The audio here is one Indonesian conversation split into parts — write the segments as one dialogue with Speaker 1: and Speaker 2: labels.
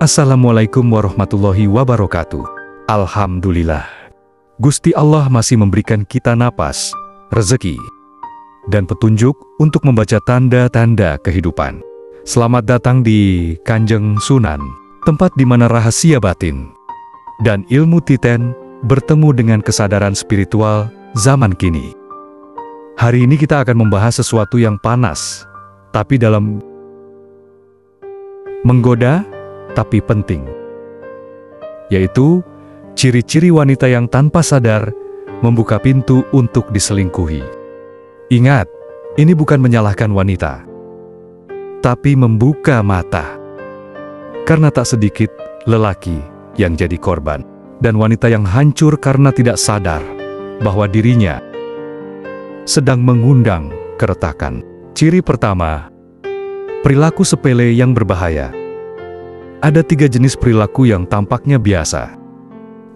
Speaker 1: Assalamualaikum warahmatullahi wabarakatuh. Alhamdulillah, Gusti Allah masih memberikan kita napas, rezeki, dan petunjuk untuk membaca tanda-tanda kehidupan. Selamat datang di Kanjeng Sunan, tempat di mana rahasia batin dan ilmu titen bertemu dengan kesadaran spiritual zaman kini. Hari ini kita akan membahas sesuatu yang panas, tapi dalam menggoda, tapi penting, yaitu ciri-ciri wanita yang tanpa sadar membuka pintu untuk diselingkuhi. Ingat, ini bukan menyalahkan wanita, tapi membuka mata. Karena tak sedikit lelaki yang jadi korban, dan wanita yang hancur karena tidak sadar bahwa dirinya sedang mengundang keretakan. Ciri pertama, perilaku sepele yang berbahaya. Ada 3 jenis perilaku yang tampaknya biasa,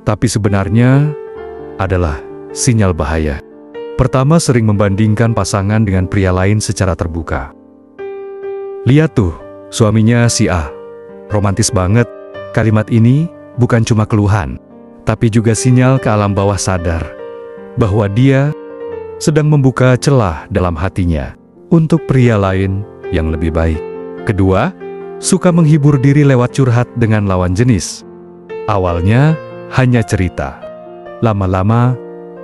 Speaker 1: tapi sebenarnya adalah sinyal bahaya. Pertama, sering membandingkan pasangan dengan pria lain secara terbuka. Lihat tuh, suaminya si A, romantis banget. Kalimat ini bukan cuma keluhan, tapi juga sinyal ke alam bawah sadar bahwa dia sedang membuka celah dalam hatinya untuk pria lain yang lebih baik. Kedua, suka menghibur diri lewat curhat dengan lawan jenis. Awalnya hanya cerita, lama-lama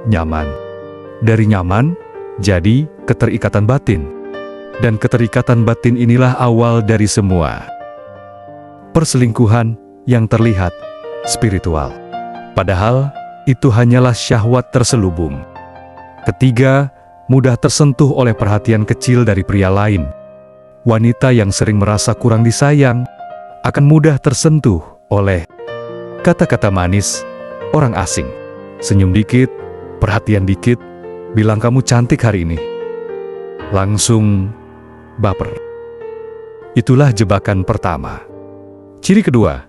Speaker 1: nyaman. Dari nyaman, jadi keterikatan batin. Dan keterikatan batin inilah awal dari semua perselingkuhan yang terlihat spiritual. Padahal, itu hanyalah syahwat terselubung. Ketiga, mudah tersentuh oleh perhatian kecil dari pria lain. Wanita yang sering merasa kurang disayang akan mudah tersentuh oleh kata-kata manis orang asing. Senyum dikit, perhatian dikit, bilang kamu cantik hari ini. Langsung baper. Itulah jebakan pertama. Ciri kedua,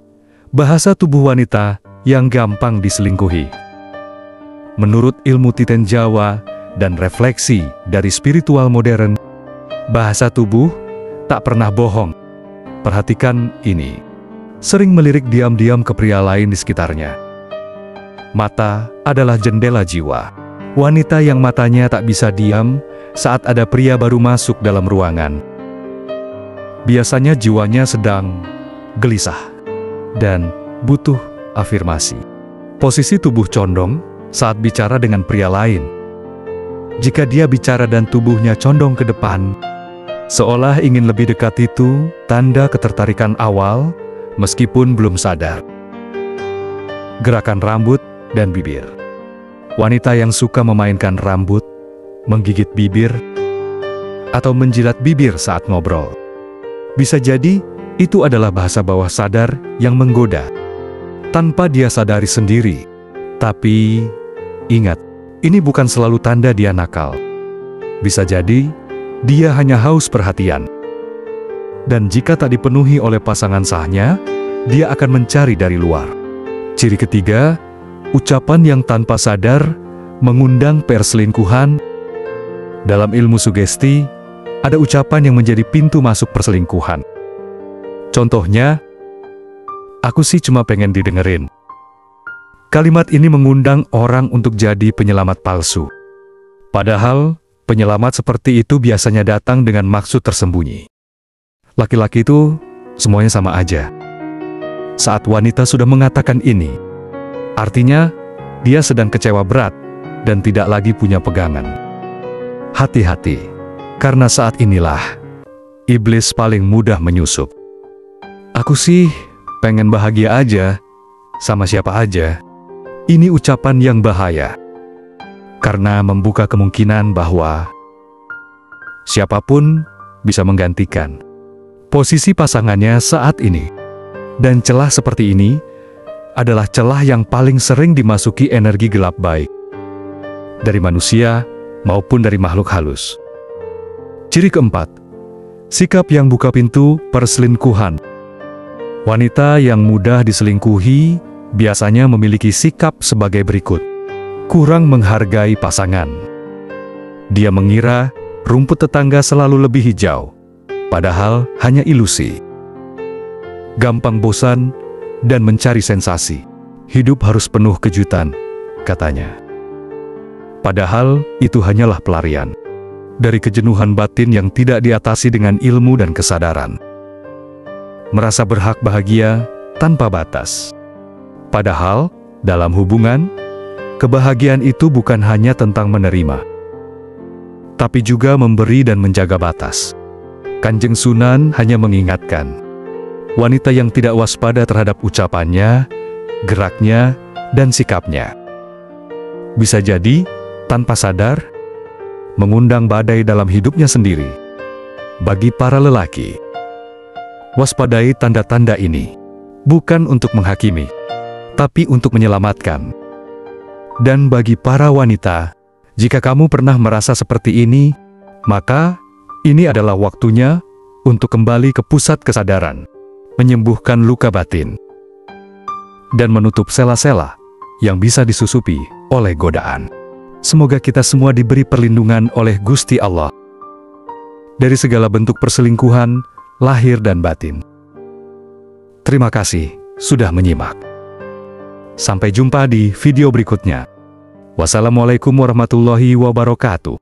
Speaker 1: bahasa tubuh wanita yang gampang diselingkuhi. Menurut ilmu titen Jawa dan refleksi dari spiritual modern, bahasa tubuh tak pernah bohong. Perhatikan ini. Sering melirik diam-diam ke pria lain di sekitarnya. Mata adalah jendela jiwa. Wanita yang matanya tak bisa diam saat ada pria baru masuk dalam ruangan, biasanya jiwanya sedang gelisah dan butuh afirmasi. Posisi tubuh condong saat bicara dengan pria lain. Jika dia bicara dan tubuhnya condong ke depan, seolah ingin lebih dekat, itu tanda ketertarikan awal meskipun belum sadar. Gerakan rambut dan bibir. Wanita yang suka memainkan rambut, menggigit bibir, atau menjilat bibir saat ngobrol. Bisa jadi itu adalah bahasa bawah sadar yang menggoda, tanpa dia sadari sendiri. Tapi ingat, ini bukan selalu tanda dia nakal. Bisa jadi dia hanya haus perhatian. Dan jika tak dipenuhi oleh pasangan sahnya, dia akan mencari dari luar. Ciri ketiga, ucapan yang tanpa sadar mengundang perselingkuhan. Dalam ilmu sugesti, ada ucapan yang menjadi pintu masuk perselingkuhan. Contohnya, aku sih cuma pengen didengerin. Kalimat ini mengundang orang untuk jadi penyelamat palsu. Padahal, penyelamat seperti itu biasanya datang dengan maksud tersembunyi. Laki-laki itu semuanya sama aja. Saat wanita sudah mengatakan ini, artinya dia sedang kecewa berat dan tidak lagi punya pegangan. Hati-hati, karena saat inilah iblis paling mudah menyusup. Aku sih pengen bahagia aja, sama siapa aja. Ini ucapan yang bahaya, karena membuka kemungkinan bahwa siapapun bisa menggantikan posisi pasangannya saat ini. Dan celah seperti ini adalah celah yang paling sering dimasuki energi gelap baik, dari manusia maupun dari makhluk halus. Ciri keempat, sikap yang buka pintu perselingkuhan. Wanita yang mudah diselingkuhi biasanya memiliki sikap sebagai berikut. Kurang menghargai pasangan. Dia mengira rumput tetangga selalu lebih hijau, padahal hanya ilusi. gampang bosan, dan mencari sensasi. Hidup harus penuh kejutan, katanya. Padahal itu hanyalah pelarian dari kejenuhan batin yang tidak diatasi dengan ilmu dan kesadaran. Merasa berhak bahagia tanpa batas. Padahal, dalam hubungan, kebahagiaan itu bukan hanya tentang menerima, tapi juga memberi dan menjaga batas. Kanjeng Sunan hanya mengingatkan, wanita yang tidak waspada terhadap ucapannya, geraknya, dan sikapnya, bisa jadi, tanpa sadar, mengundang badai dalam hidupnya sendiri. Bagi para lelaki, waspadai tanda-tanda ini, bukan untuk menghakimi, tapi untuk menyelamatkan. Dan bagi para wanita, jika kamu pernah merasa seperti ini, maka ini adalah waktunya untuk kembali ke pusat kesadaran, menyembuhkan luka batin, dan menutup sela-sela yang bisa disusupi oleh godaan. Semoga kita semua diberi perlindungan oleh Gusti Allah dari segala bentuk perselingkuhan, lahir dan batin. Terima kasih sudah menyimak. Sampai jumpa di video berikutnya. Wassalamualaikum warahmatullahi wabarakatuh.